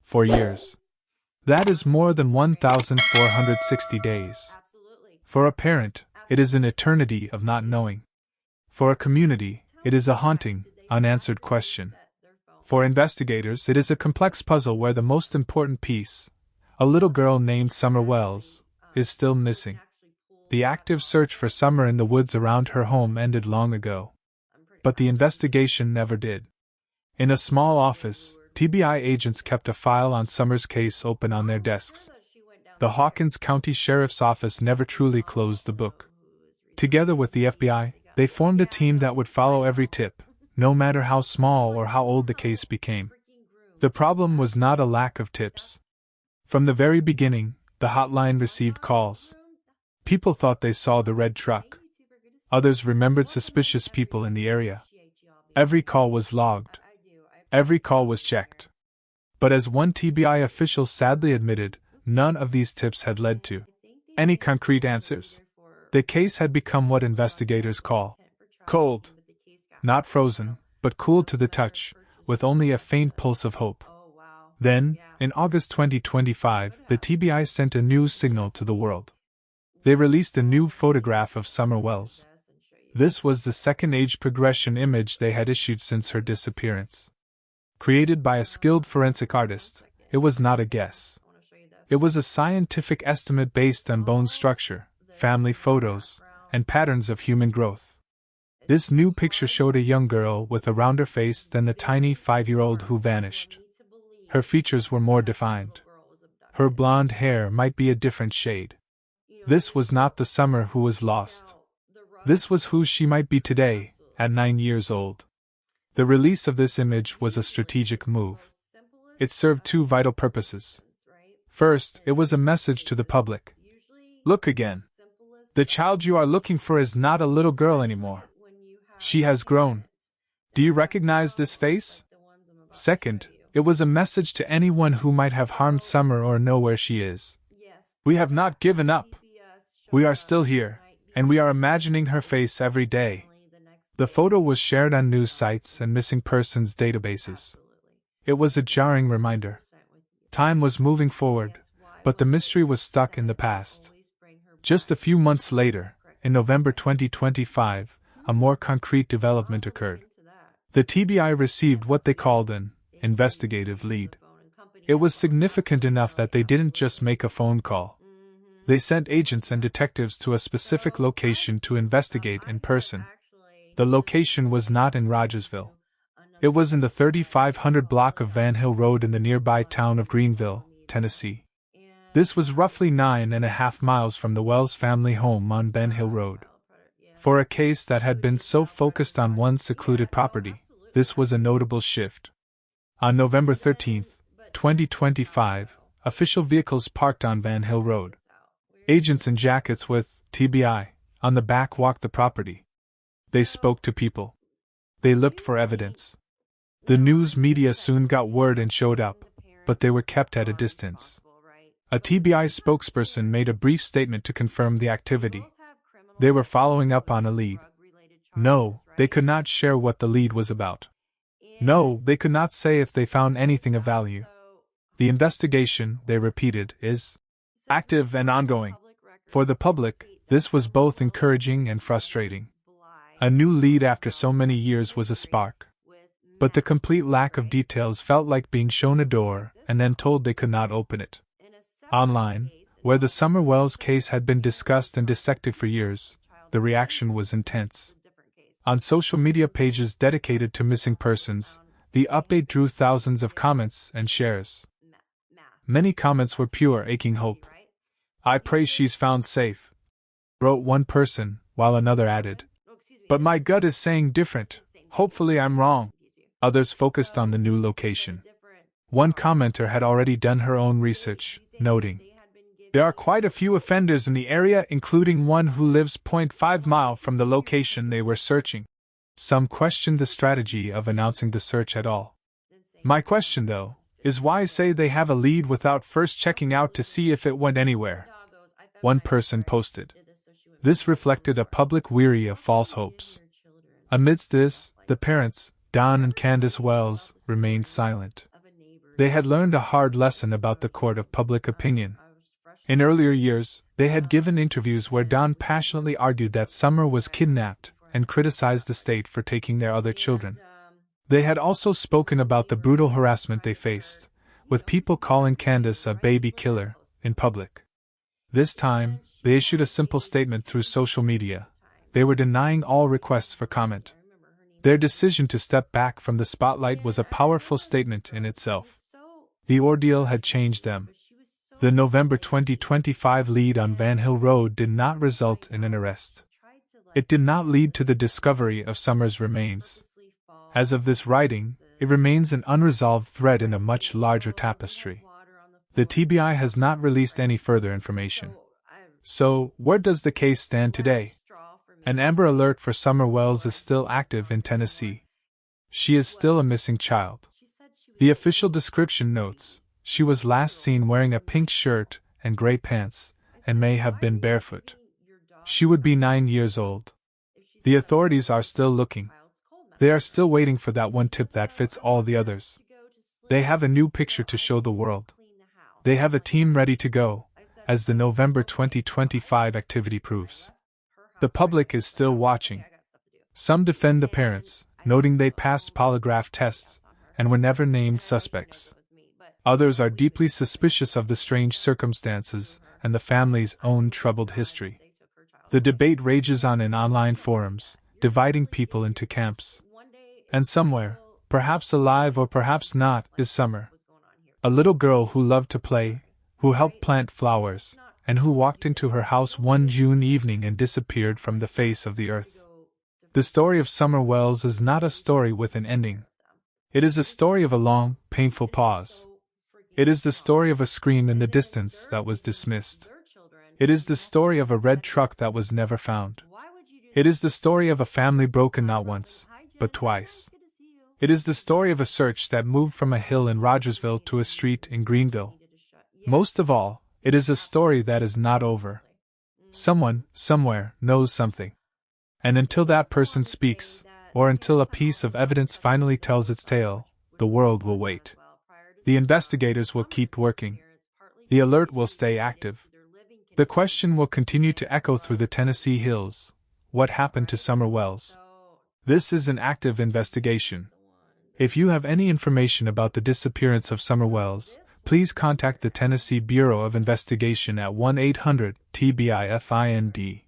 For years. That is more than 1,460 days. For a parent, it is an eternity of not knowing. For a community, it is a haunting, unanswered question. For investigators, it is a complex puzzle where the most important piece, a little girl named Summer Wells, is still missing. The active search for Summer in the woods around her home ended long ago. But the investigation never did. In a small office, TBI agents kept a file on Summer's case open on their desks. The Hawkins County Sheriff's Office never truly closed the book. Together with the FBI, they formed a team that would follow every tip, no matter how small or how old the case became. The problem was not a lack of tips. From the very beginning, the hotline received calls. People thought they saw the red truck. Others remembered suspicious people in the area. Every call was logged. Every call was checked. But as one TBI official sadly admitted, none of these tips had led to any concrete answers. The case had become what investigators call cold. Not frozen, but cool to the touch, with only a faint pulse of hope. Then, in August 2025, the TBI sent a new signal to the world. They released a new photograph of Summer Wells. This was the second age progression image they had issued since her disappearance. Created by a skilled forensic artist, it was not a guess. It was a scientific estimate based on bone structure, family photos, and patterns of human growth. This new picture showed a young girl with a rounder face than the tiny 5-year-old who vanished. Her features were more defined. Her blonde hair might be a different shade. This was not the Summer who was lost. This was who she might be today, at 9 years old. The release of this image was a strategic move. It served two vital purposes. First, it was a message to the public. Look again. The child you are looking for is not a little girl anymore. She has grown. Do you recognize this face? Second, it was a message to anyone who might have harmed Summer or know where she is. We have not given up. We are still here, and we are imagining her face every day. The photo was shared on news sites and missing persons databases. It was a jarring reminder. Time was moving forward, but the mystery was stuck in the past. Just a few months later, in November 2025, a more concrete development occurred. The TBI received what they called an investigative lead. It was significant enough that they didn't just make a phone call. They sent agents and detectives to a specific location to investigate in person. The location was not in Rogersville. It was in the 3500 block of Van Hill Road in the nearby town of Greeneville, Tennessee. This was roughly 9.5 miles from the Wells family home on Van Hill Road. For a case that had been so focused on one secluded property, this was a notable shift. On November 13, 2025, official vehicles parked on Van Hill Road. Agents in jackets with TBI on the back walked the property. They spoke to people. They looked for evidence. The news media soon got word and showed up, but they were kept at a distance. A TBI spokesperson made a brief statement to confirm the activity. They were following up on a lead. No, they could not share what the lead was about. No, they could not say if they found anything of value. The investigation, they repeated, is active and ongoing. For the public, this was both encouraging and frustrating. A new lead after so many years was a spark. But the complete lack of details felt like being shown a door and then told they could not open it. Online, where the Summer Wells case had been discussed and dissected for years, the reaction was intense. On social media pages dedicated to missing persons, the update drew thousands of comments and shares. Many comments were pure aching hope. "I pray she's found safe," wrote one person, while another added, "But my gut is saying different. Hopefully I'm wrong." Others focused on the new location. One commenter had already done her own research, noting, "There are quite a few offenders in the area, including one who lives 0.5 mile from the location they were searching." Some questioned the strategy of announcing the search at all. "My question, though, is why say they have a lead without first checking out to see if it went anywhere?" One person posted. This reflected a public weary of false hopes. Amidst this, the parents, Don and Candace Wells, remained silent. They had learned a hard lesson about the court of public opinion. In earlier years, they had given interviews where Don passionately argued that Summer was kidnapped and criticized the state for taking their other children. They had also spoken about the brutal harassment they faced, with people calling Candace a baby killer in public. This time, they issued a simple statement through social media. They were denying all requests for comment. Their decision to step back from the spotlight was a powerful statement in itself. The ordeal had changed them. The November 2025 lead on Van Hill Road did not result in an arrest. It did not lead to the discovery of Summer's remains. As of this writing, it remains an unresolved thread in a much larger tapestry. The TBI has not released any further information. So, where does the case stand today? An Amber Alert for Summer Wells is still active in Tennessee. She is still a missing child. The official description notes, she was last seen wearing a pink shirt and gray pants, and may have been barefoot. She would be 9 years old. The authorities are still looking. They are still waiting for that one tip that fits all the others. They have a new picture to show the world. They have a team ready to go, as the November 2025 activity proves. The public is still watching. Some defend the parents, noting they passed polygraph tests and were never named suspects. Others are deeply suspicious of the strange circumstances and the family's own troubled history. The debate rages on in online forums, dividing people into camps. And somewhere, perhaps alive or perhaps not, is Summer. A little girl who loved to play, who helped plant flowers, and who walked into her house one June evening and disappeared from the face of the earth. The story of Summer Wells is not a story with an ending. It is a story of a long, painful pause. It is the story of a scream in the distance that was dismissed. It is the story of a red truck that was never found. It is the story of a family broken not once, but twice. It is the story of a search that moved from a hill in Rogersville to a street in Greeneville. Most of all, it is a story that is not over. Someone, somewhere, knows something. And until that person speaks, or until a piece of evidence finally tells its tale, the world will wait. The investigators will keep working. The alert will stay active. The question will continue to echo through the Tennessee hills. What happened to Summer Wells? This is an active investigation. If you have any information about the disappearance of Summer Wells, please contact the Tennessee Bureau of Investigation at 1-800-TBIFIND.